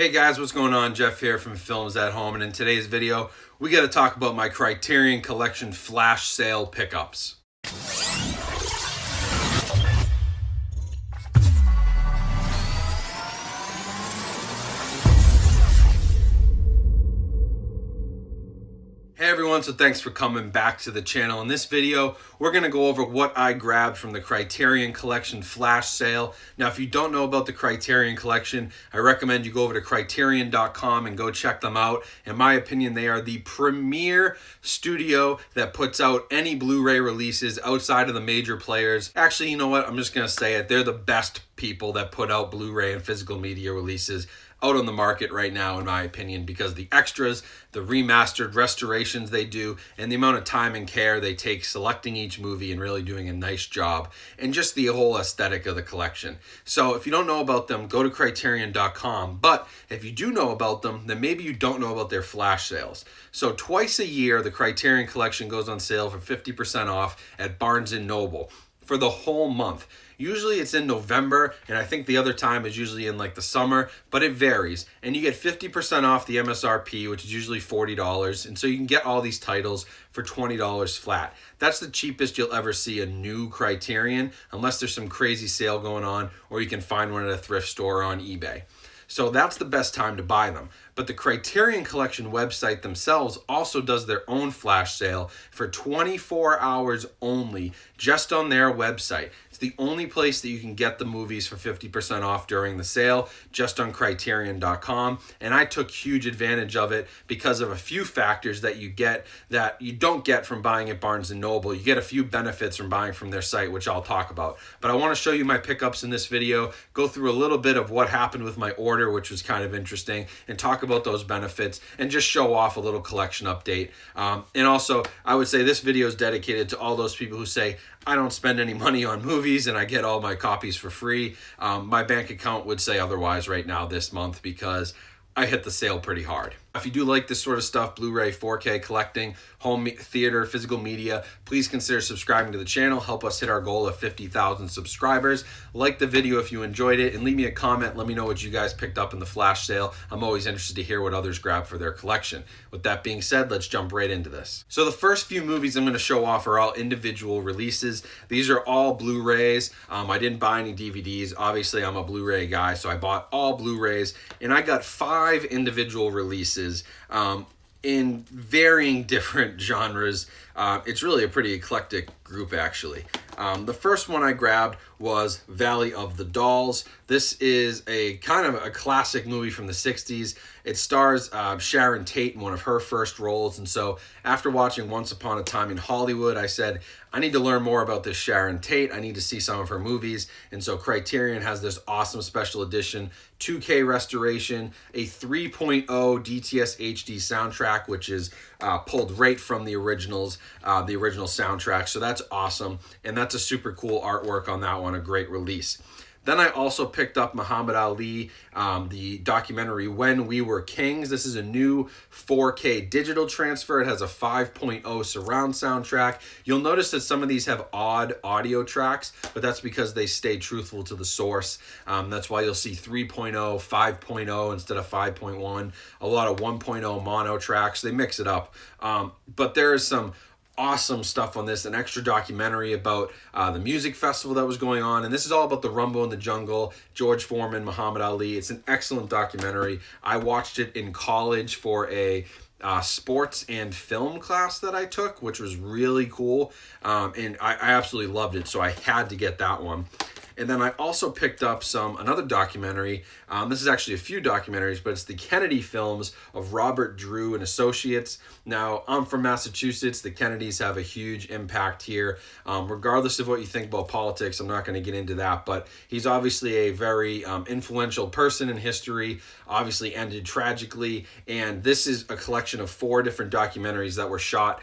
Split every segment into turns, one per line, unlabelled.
Hey guys, what's going on? Jeff here from Films at Home, and in today's video, we got to talk about my Criterion Collection flash sale pickups. Hey everyone, so thanks for coming back to the channel. In this video, we're going to go over what I grabbed from the Criterion Collection flash sale. Now, if you don't know about the Criterion Collection, I recommend you go over to Criterion.com and go check them out. In my opinion, they are the premier studio that puts out any Blu-ray releases outside of the major players. Actually, you know what? I'm just going to say it. They're the best people that put out Blu-ray and physical media releases out on the market right now, in my opinion, because the extras, the remastered restorations they do, and the amount of time and care they take selecting each movie and really doing a nice job, and just the whole aesthetic of the collection. So if you don't know about them, go to Criterion.com. But if you do know about them, then maybe you don't know about their flash sales. So twice a year, the Criterion Collection goes on sale for 50% off at Barnes & Noble for the whole month. Usually it's in November, and I think the other time is usually in like the summer, but it varies. And you get 50% off the MSRP, which is usually $40. And so you can get all these titles for $20 flat. That's the cheapest you'll ever see a new Criterion, unless there's some crazy sale going on, or you can find one at a thrift store on eBay. So that's the best time to buy them. But the Criterion Collection website themselves also does their own flash sale for 24 hours only, just on their website. It's the only place that you can get the movies for 50% off during the sale, just on Criterion.com. And I took huge advantage of it because of a few factors that you get that you don't get from buying at Barnes & Noble. You get a few benefits from buying from their site, which I'll talk about. But I want to show you my pickups in this video, go through a little bit of what happened with my order, which was kind of interesting, and talk about those benefits and just show off a little collection update. And also, I would say this video is dedicated to all those people who say, I don't spend any money on movies and I get all my copies for free. My bank account would say otherwise right now this month because I hit the sale pretty hard. If you do like this sort of stuff, Blu-ray, 4K collecting, home theater, physical media, please consider subscribing to the channel. Help us hit our goal of 50,000 subscribers. Like the video if you enjoyed it, and leave me a comment. Let me know what you guys picked up in the flash sale. I'm always interested to hear what others grab for their collection. With that being said, let's jump right into this. So the first few movies I'm going to show off are all individual releases. These are all Blu-rays. I didn't buy any DVDs. Obviously, I'm a Blu-ray guy, so I bought all Blu-rays, and I got 5 individual releases in varying different genres. It's really a pretty eclectic group, actually. The first one I grabbed was Valley of the Dolls. This is a kind of a classic movie from the 60s. It stars Sharon Tate in one of her first roles. And so after watching Once Upon a Time in Hollywood, I said, I need to learn more about this Sharon Tate. I need to see some of her movies. And so Criterion has this awesome special edition 2K restoration, a 3.0 DTS HD soundtrack, which is pulled right from the original soundtrack. So that's awesome. And that's a super cool artwork on that one, a great release. Then I also picked up Muhammad Ali, the documentary When We Were Kings. This is a new 4K digital transfer. It has a 5.0 surround soundtrack. You'll notice that some of these have odd audio tracks, but that's because they stay truthful to the source. That's why you'll see 3.0, 5.0 instead of 5.1, a lot of 1.0 mono tracks. They mix it up. But there is some awesome stuff on this, an extra documentary about the music festival that was going on, and this is all about the Rumble in the Jungle, George Foreman, Muhammad Ali. It's an excellent documentary. I watched it in college for a sports and film class that I took, which was really cool, and I absolutely loved it, so I had to get that one. And then I also picked up another documentary. This is actually a few documentaries, but it's the Kennedy films of Robert Drew and Associates. Now, I'm from Massachusetts. The Kennedys have a huge impact here. Regardless of what you think about politics, I'm not going to get into that, but he's obviously a very influential person in history, obviously ended tragically. And this is a collection of 4 different documentaries that were shot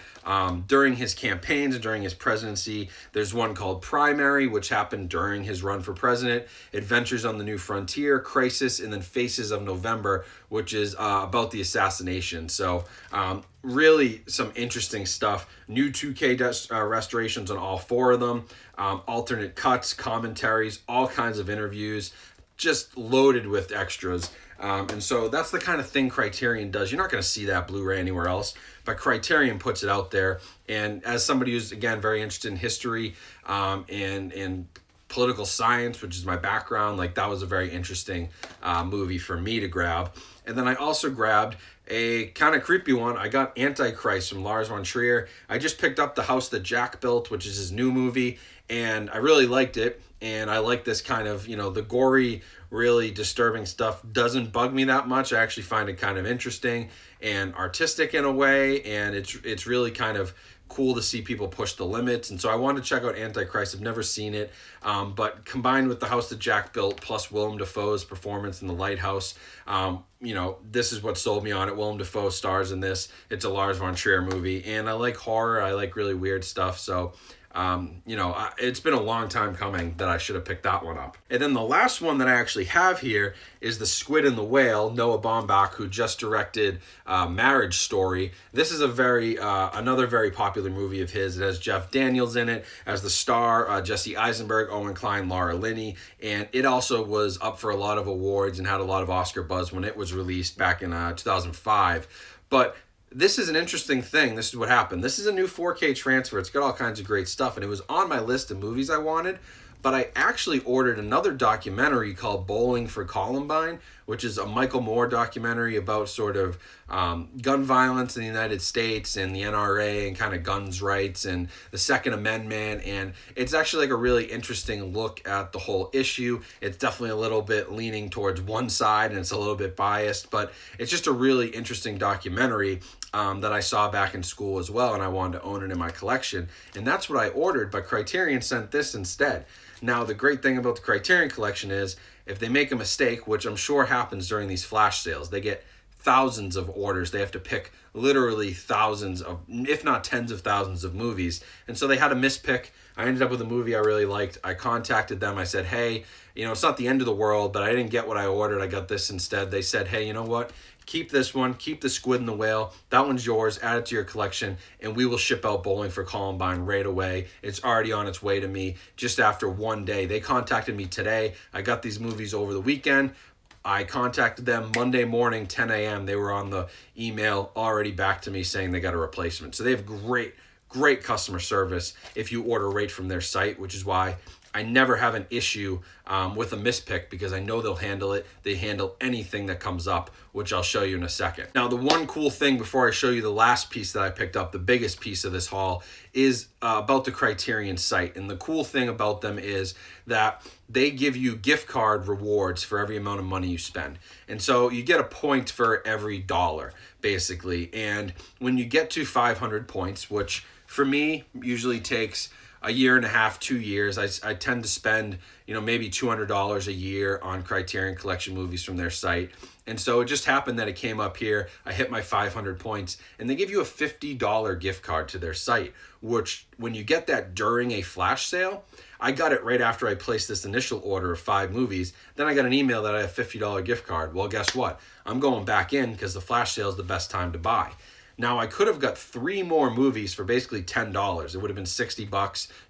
during his campaigns and during his presidency. There's one called Primary, which happened during his run for president, Adventures on the New Frontier, Crisis, and then Faces of November, which is about the assassination. So really some interesting stuff. New 2K restorations on all 4 of them, alternate cuts, commentaries, all kinds of interviews, just loaded with extras. And so that's the kind of thing Criterion does. You're not going to see that Blu-ray anywhere else, but Criterion puts it out there. And as somebody who's, again, very interested in history and political science, which is my background, like that was a very interesting movie for me to grab. And then I also grabbed a kind of creepy one. I got Antichrist from Lars von Trier. I just picked up The House That Jack Built, which is his new movie, and I really liked it. And I like this kind of, the gory, really disturbing stuff doesn't bug me that much. I actually find it kind of interesting and artistic in a way, and it's really kind of cool to see people push the limits. And so I wanted to check out Antichrist. I've never seen it, but combined with The House That Jack Built plus Willem Dafoe's performance in The Lighthouse, this is what sold me on it. Willem Dafoe stars in this. It's a Lars von Trier movie, and I like horror. I like really weird stuff. So it's been a long time coming that I should have picked that one up. And then the last one that I actually have here is The Squid and the Whale, Noah Baumbach, who just directed Marriage Story. This is another very popular movie of his. It has Jeff Daniels in it as the star, Jesse Eisenberg, Owen Kline, Laura Linney, and it also was up for a lot of awards and had a lot of Oscar buzz when it was released back in 2005. But this is an interesting thing. This is what happened. This is a new 4K transfer. It's got all kinds of great stuff, and it was on my list of movies I wanted, but I actually ordered another documentary called Bowling for Columbine, which is a Michael Moore documentary about sort of gun violence in the United States and the NRA and kind of guns rights and the Second Amendment. And it's actually like a really interesting look at the whole issue. It's definitely a little bit leaning towards one side and it's a little bit biased, but it's just a really interesting documentary that I saw back in school as well, and I wanted to own it in my collection. And that's what I ordered, but Criterion sent this instead. Now, the great thing about the Criterion Collection is if they make a mistake, which I'm sure happens during these flash sales, they get thousands of orders. They have to pick literally thousands of, if not tens of thousands of movies. And so they had a mispick. I ended up with a movie I really liked. I contacted them. I said, hey, it's not the end of the world, but I didn't get what I ordered. I got this instead. They said, hey, you know what? Keep this one. Keep The Squid and the Whale. That one's yours. Add it to your collection, and we will ship out Bowling for Columbine right away. It's already on its way to me just after one day. They contacted me today. I got these movies over the weekend. I contacted them Monday morning, 10 a.m. They were on the email already back to me saying they got a replacement. So they have great customer service if you order right from their site, which is why I never have an issue with a mispick because I know they'll handle it. They handle anything that comes up, which I'll show you in a second. Now, the one cool thing before I show you the last piece that I picked up, the biggest piece of this haul, is about the Criterion site. And the cool thing about them is that they give you gift card rewards for every amount of money you spend. And so you get a point for every dollar, basically. And when you get to 500 points, which for me usually takes a year and a half, 2 years. I tend to spend, maybe $200 a year on Criterion Collection movies from their site. And so it just happened that it came up here. I hit my 500 points, and they give you a $50 gift card to their site, which when you get that during a flash sale, I got it right after I placed this initial order of 5 movies. Then I got an email that I have a $50 gift card. Well, guess what? I'm going back in because the flash sale is the best time to buy. Now, I could have got 3 more movies for basically $10. It would have been $60,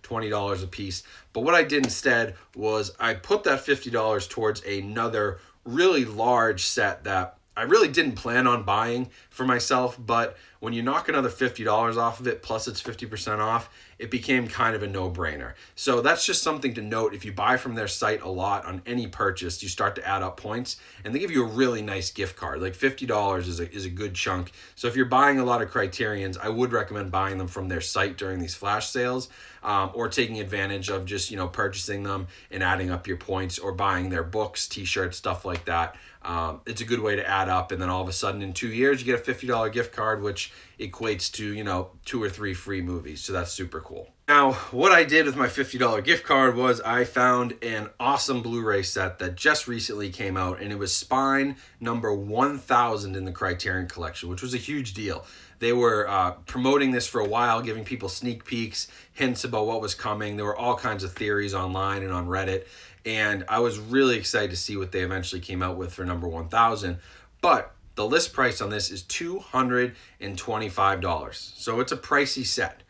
$20 a piece. But what I did instead was I put that $50 towards another really large set that I really didn't plan on buying for myself, but when you knock another $50 off of it, plus it's 50% off, it became kind of a no-brainer. So that's just something to note. If you buy from their site a lot on any purchase, you start to add up points, and they give you a really nice gift card. Like $50 is a good chunk. So if you're buying a lot of Criterions, I would recommend buying them from their site during these flash sales, or taking advantage of just, purchasing them and adding up your points, or buying their books, t-shirts, stuff like that. It's a good way to add up, and then all of a sudden in 2 years, you get a $50 gift card, which equates to, 2 or 3 free movies. So that's super cool. Now, what I did with my $50 gift card was I found an awesome Blu-ray set that just recently came out, and it was Spine number 1000 in the Criterion Collection, which was a huge deal. They were promoting this for a while, giving people sneak peeks, hints about what was coming. There were all kinds of theories online and on Reddit, and I was really excited to see what they eventually came out with for number 1000. But the list price on this is $225. So it's a pricey set.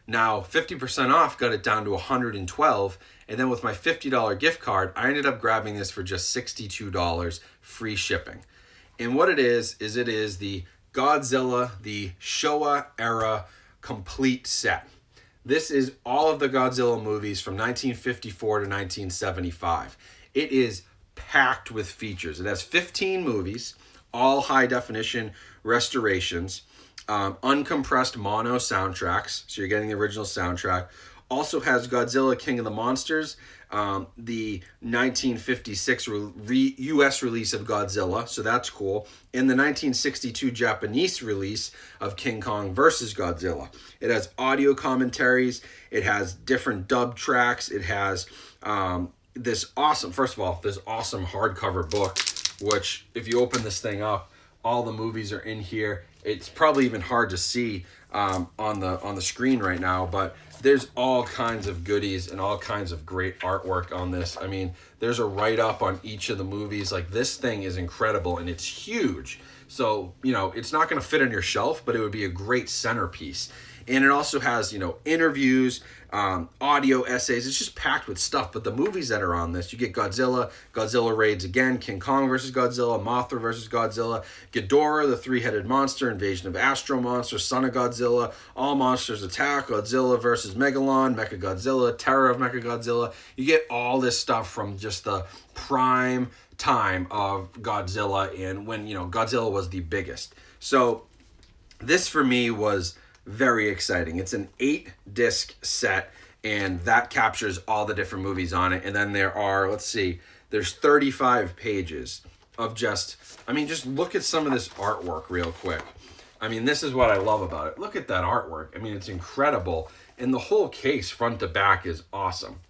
Now, 50% off got it down to $112, and then with my $50 gift card, I ended up grabbing this for just $62 free shipping. And what it is it is the Godzilla, the Showa era complete set. This is all of the Godzilla movies from 1954 to 1975. It is packed with features. It has 15 movies, all high definition restorations, uncompressed mono soundtracks, so you're getting the original soundtrack. Also has Godzilla King of the Monsters, the 1956 US release of Godzilla, so that's cool, and the 1962 Japanese release of King Kong versus Godzilla. It has audio commentaries, it has different dub tracks, it has this awesome hardcover book, which if you open this thing up, all the movies are in here. It's probably even hard to see on the screen right now, but there's all kinds of goodies and all kinds of great artwork on this. I mean, there's a write-up on each of the movies. Like, this thing is incredible, and it's huge. So, it's not going to fit on your shelf, but it would be a great centerpiece. And it also has, interviews, audio essays. It's just packed with stuff. But the movies that are on this, you get Godzilla, Godzilla Raids Again, King Kong versus Godzilla, Mothra versus Godzilla, Ghidorah, the three-headed monster, Invasion of Astro Monster, Son of Godzilla, All Monsters Attack, Godzilla versus Megalon, Mechagodzilla, Terror of Mechagodzilla. You get all this stuff from just the prime time of Godzilla and when, Godzilla was the biggest. So this for me was very exciting. It's an 8-disc set, and that captures all the different movies on it. And then there are, there's 35 pages of just look at some of this artwork real quick. I mean, this is what I love about it. Look at that artwork. I mean, it's incredible. And the whole case, front to back, is awesome.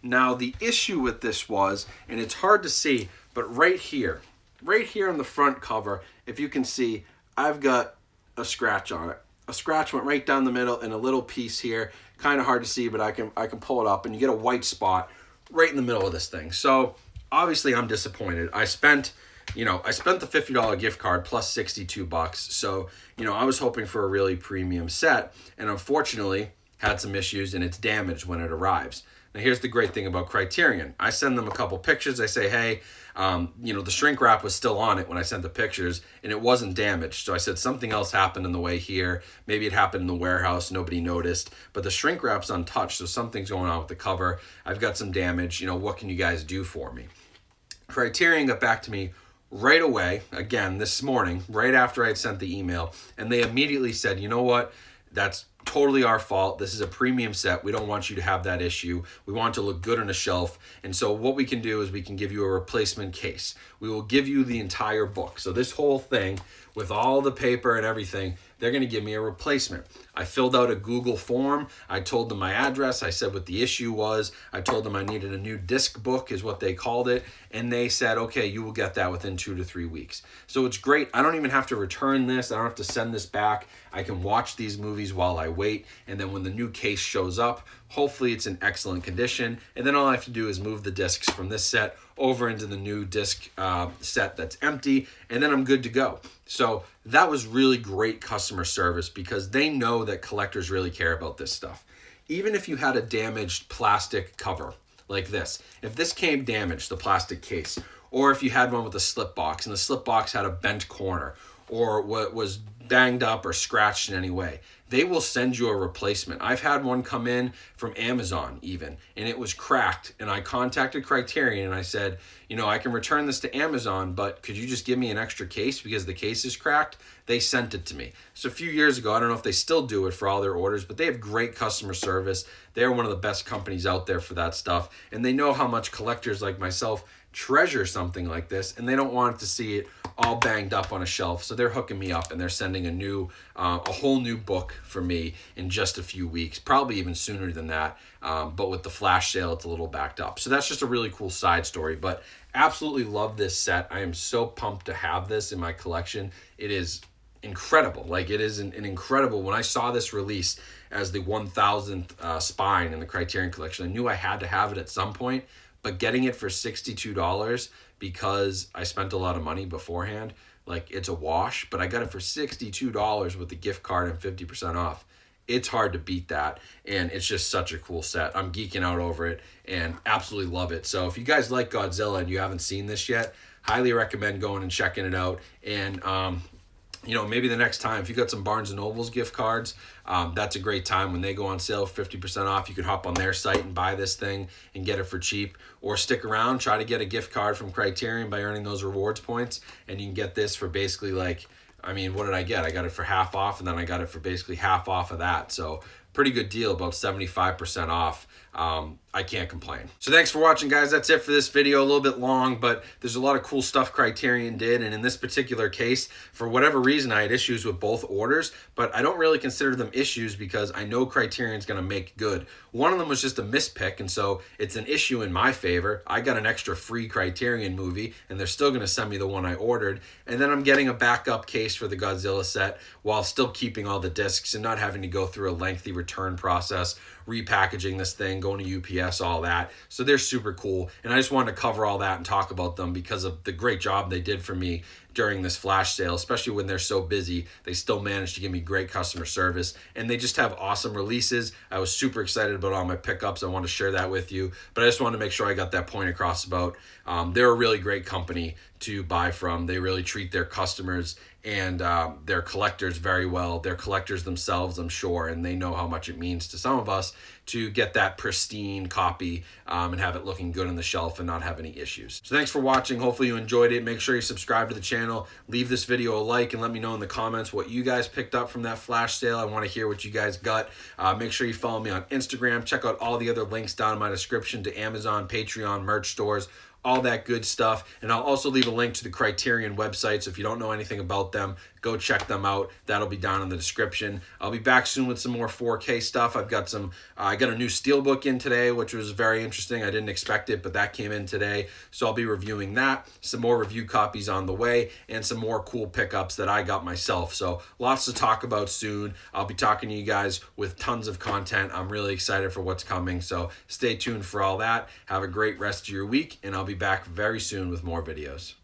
Now, the issue with this was, and it's hard to see, but right here on the front cover, if you can see, I've got a scratch on it. A scratch went right down the middle and a little piece here. Kind of hard to see, but I can pull it up, and you get a white spot right in the middle of this thing. So obviously I'm disappointed. I spent the $50 gift card plus $62. So, I was hoping for a really premium set, and unfortunately had some issues, and it's damaged when it arrives. Now, here's the great thing about Criterion. I send them a couple pictures. I say, hey, the shrink wrap was still on it when I sent the pictures, and it wasn't damaged. So I said something else happened in the way here. Maybe it happened in the warehouse. Nobody noticed. But the shrink wrap's untouched, so something's going on with the cover. I've got some damage. What can you guys do for me? Criterion got back to me right away, again, this morning, right after I had sent the email, and they immediately said, you know what? That's totally our fault. This is a premium set. We don't want you to have that issue. We want it to look good on a shelf. And so what we can do is we can give you a replacement case. We will give you the entire book. So this whole thing with all the paper and everything, they're going to give me a replacement. I filled out a Google form. I told them my address. I said what the issue was. I told them I needed a new disc book is what they called it. And they said, okay, you will get that within 2 to 3 weeks. So it's great. I don't even have to return this. I don't have to send this back. I can watch these movies while I wait. And then when the new case shows up, hopefully it's in excellent condition. And then all I have to do is move the discs from this set over into the new disc set that's empty, and then I'm good to go. So that was really great customer service because they know that collectors really care about this stuff. Even if you had a damaged plastic cover like this, if this came damaged, the plastic case, or if you had one with a slip box and the slip box had a bent corner or what was banged up or scratched in any way, they will send you a replacement. I've had one come in from Amazon even, and it was cracked. And I contacted Criterion and I said, I can return this to Amazon, but could you just give me an extra case because the case is cracked? They sent it to me. So a few years ago, I don't know if they still do it for all their orders, but they have great customer service. They're one of the best companies out there for that stuff. And they know how much collectors like myself treasure something like this, and they don't want to see it all banged up on a shelf. So they're hooking me up and they're sending a whole new book for me in just a few weeks, probably even sooner than that. But with the flash sale, it's a little backed up. So that's just a really cool side story, but absolutely love this set. I am so pumped to have this in my collection. It is incredible. Like, it is an incredible. When I saw this release as the 1000th spine in the Criterion Collection, I knew I had to have it at some point, but getting it for $62 because I spent a lot of money beforehand, like, it's a wash, but I got it for $62 with the gift card and 50% off. it's hard to beat that, and it's just such a cool set. I'm geeking out over it and absolutely love it. So if you guys like Godzilla and you haven't seen this yet, highly recommend going and checking it out. And you know, maybe the next time, if you got some Barnes & Noble's gift cards, that's a great time when they go on sale, 50% off. You can hop on their site and buy this thing and get it for cheap. Or stick around, try to get a gift card from Criterion by earning those rewards points, and you can get this for basically like, I mean, what did I get? I got it for half off, and then I got it for basically half off of that. So pretty good deal, about 75% off. I can't complain. So thanks for watching, guys. That's it for this video. A little bit long, but there's a lot of cool stuff Criterion did. And in this particular case, for whatever reason, I had issues with both orders, but I don't really consider them issues because I know Criterion's going to make good. One of them was just a mispick, and so it's an issue in my favor. I got an extra free Criterion movie, and they're still going to send me the one I ordered. And then I'm getting a backup case for the Godzilla set while still keeping all the discs and not having to go through a lengthy return process, repackaging this thing, going to UPS, all that. So they're super cool. And I just wanted to cover all that and talk about them because of the great job they did for me during this flash sale, especially when they're so busy. They still managed to give me great customer service, and they just have awesome releases. I was super excited about all my pickups. I want to share that with you, but I just wanted to make sure I got that point across about they're a really great company to buy from. They really treat their customers and their collectors very well. They're collectors themselves, I'm sure, and they know how much it means to some of us to get that pristine copy and have it looking good on the shelf and not have any issues. So thanks for watching. Hopefully you enjoyed it. Make sure you subscribe to the channel. Leave this video a like and let me know in the comments what you guys picked up from that flash sale. I want to hear what you guys got. Make sure you follow me on Instagram. Check out all the other links down in my description to Amazon, Patreon, merch stores, all that good stuff. And I'll also leave a link to the Criterion website, so if you don't know anything about them, go check them out. That'll be down in the description. I'll be back soon with some more 4K stuff. I've got some, I got a new Steelbook in today, which was very interesting. I didn't expect it, but that came in today. So I'll be reviewing that, some more review copies on the way, and some more cool pickups that I got myself. So lots to talk about soon. I'll be talking to you guys with tons of content. I'm really excited for what's coming. So stay tuned for all that. Have a great rest of your week, and I'll be back very soon with more videos.